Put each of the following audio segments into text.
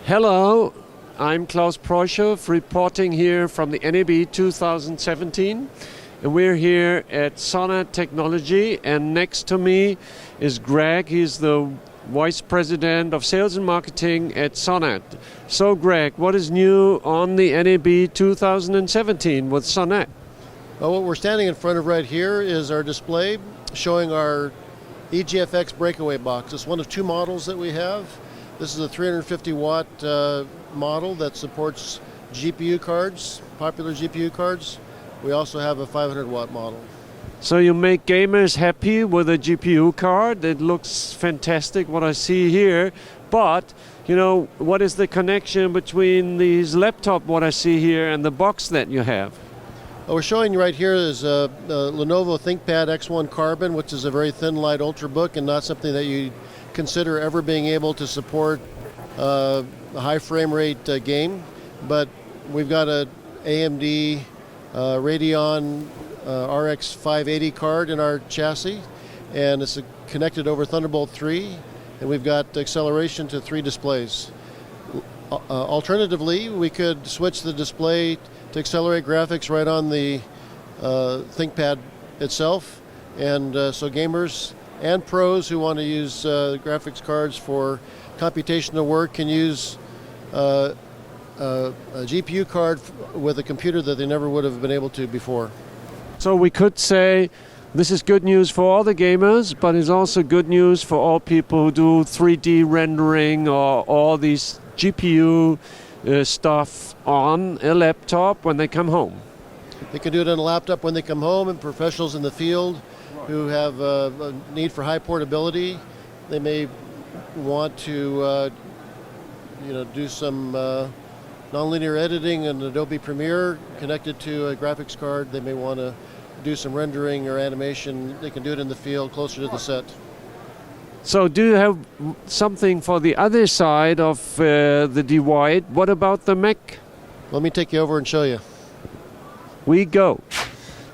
Hello, I'm Klaus Preuschhof, reporting here from the NAB 2017. And we're here at Sonnet Technology, and next to me is Greg. He's the Vice President of Sales and Marketing at Sonnet. So Greg, what is new on the NAB 2017 with Sonnet? Well, what we're standing in front of right here is our display showing our EGFX breakaway box. It's one of two models that we have. This is a 350 watt model that supports GPU cards, popular GPU cards. We also have a 500 watt model. So you make gamers happy with a GPU card. It looks fantastic what I see here. But, you know, what is the connection between these laptop, what I see here, and the box that you have? What we're showing you right here is a Lenovo ThinkPad X1 Carbon, which is a very thin, light Ultrabook and not something that you consider ever being able to support a high frame rate game. But we've got an AMD Radeon RX 580 card in our chassis, and it's connected over Thunderbolt 3, and we've got acceleration to 3 displays. Alternatively, we could switch the display to accelerate graphics right on the ThinkPad itself, and so gamers and pros who want to use graphics cards for computational work can use a GPU card with a computer that they never would have been able to before. So we could say this is good news for all the gamers, but it's also good news for all people who do 3D rendering or all these GPU stuff on a laptop when they come home. They can do it on a laptop when they come home, and professionals in the field who have a need for high portability, they may want to do some nonlinear editing in Adobe Premiere connected to a graphics card. They may want to do some rendering or animation. They can do it in the field closer to the set. So do you have something for the other side of the divide? What about the Mac? Let me take you over and show you. We go.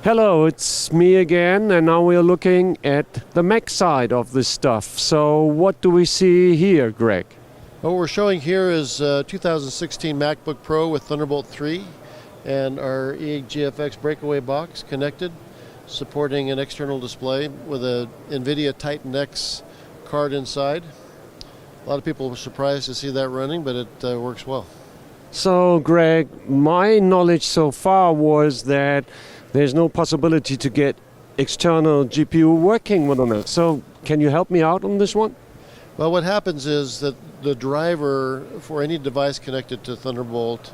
Hello, it's me again, and now we're looking at the Mac side of this stuff. So what do we see here, Greg? What we're showing here is 2016 MacBook Pro with Thunderbolt 3 and our EGFX breakaway box connected, supporting an external display with a NVIDIA Titan X card inside. A lot of people were surprised to see that running, but it works well. So, Greg, my knowledge so far was that there's no possibility to get external GPU working with it. So, can you help me out on this one? Well, what happens is that the driver for any device connected to Thunderbolt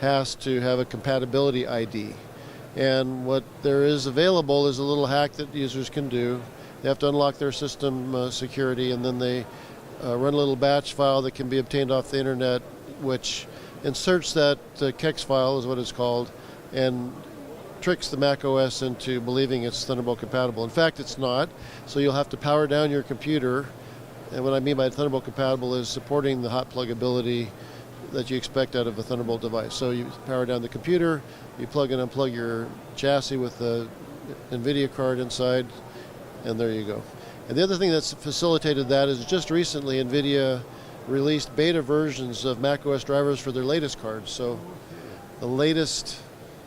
has to have a compatibility ID. And what there is available is a little hack that users can do. They have to unlock their system security, and then they run a little batch file that can be obtained off the internet, which inserts that KEX file, is what it's called, and tricks the Mac OS into believing it's Thunderbolt compatible. In fact, it's not, so you'll have to power down your computer. And what I mean by Thunderbolt compatible is supporting the hot plug ability that you expect out of a Thunderbolt device. So you power down the computer, you plug and unplug your chassis with the NVIDIA card inside, and there you go. And the other thing that's facilitated that is just recently NVIDIA released beta versions of macOS drivers for their latest cards. So the latest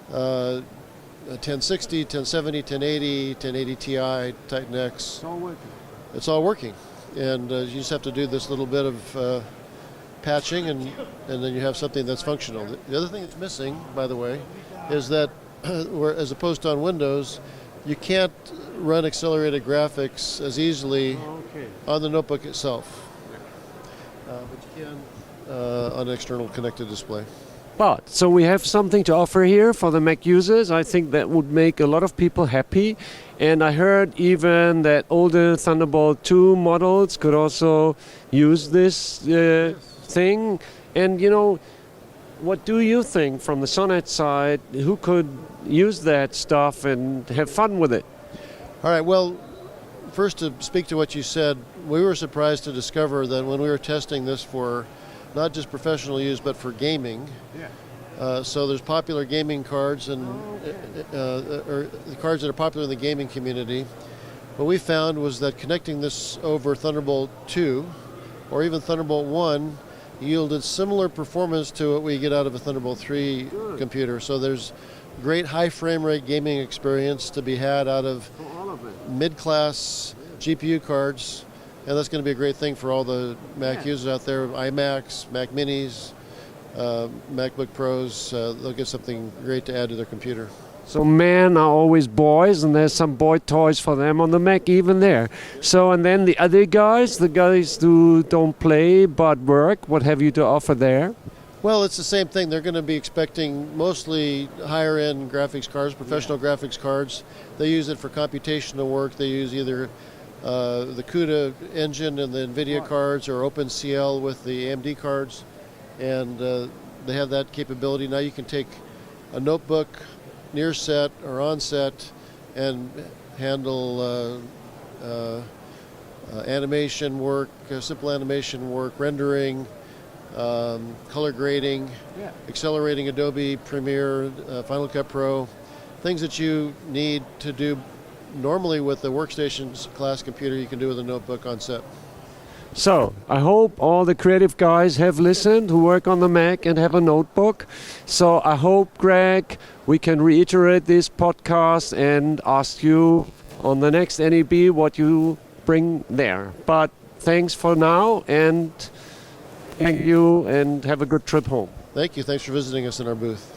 1060, 1070, 1080, 1080 Ti, Titan X, it's all working. And you just have to do this little bit of patching, and then you have something that's functional. The other thing that's missing, by the way, is that as opposed to on Windows, you can't run accelerated graphics as easily on the notebook itself, but you can on an external connected display. But, so we have something to offer here for the Mac users. I think that would make a lot of people happy. And I heard even that older Thunderbolt 2 models could also use this thing. And, you know, what do you think from the Sonnet side? Who could use that stuff and have fun with it? All right, well, first to speak to what you said, we were surprised to discover that when we were testing this for not just professional use, but for gaming. So there's popular gaming cards and or the cards that are popular in the gaming community. What we found was that connecting this over Thunderbolt 2 or even Thunderbolt 1, yielded similar performance to what we get out of a Thunderbolt 3 computer. So there's great high frame rate gaming experience to be had out of mid-class GPU cards, and that's going to be a great thing for all the Mac users out there, iMacs, Mac Minis, MacBook Pros. They'll get something great to add to their computer. So men are always boys, and there's some boy toys for them on the Mac even there. So, and then the other guys, the guys who don't play but work, what have you to offer there? Well, it's the same thing. They're going to be expecting mostly higher-end graphics cards, professional graphics cards. They use it for computational work. They use either the CUDA engine and the NVIDIA cards, or OpenCL with the AMD cards. And they have that capability. Now you can take a notebook near set or on set and handle animation work, simple animation work, rendering, color grading, accelerating Adobe Premiere, Final Cut Pro, things that you need to do normally with the workstation class computer you can do with a notebook on set. So, I hope all the creative guys have listened who work on the Mac and have a notebook. So, I hope, Greg, we can reiterate this podcast and ask you on the next NAB what you bring there. But thanks for now, and thank you, and have a good trip home. Thank you. Thanks for visiting us in our booth.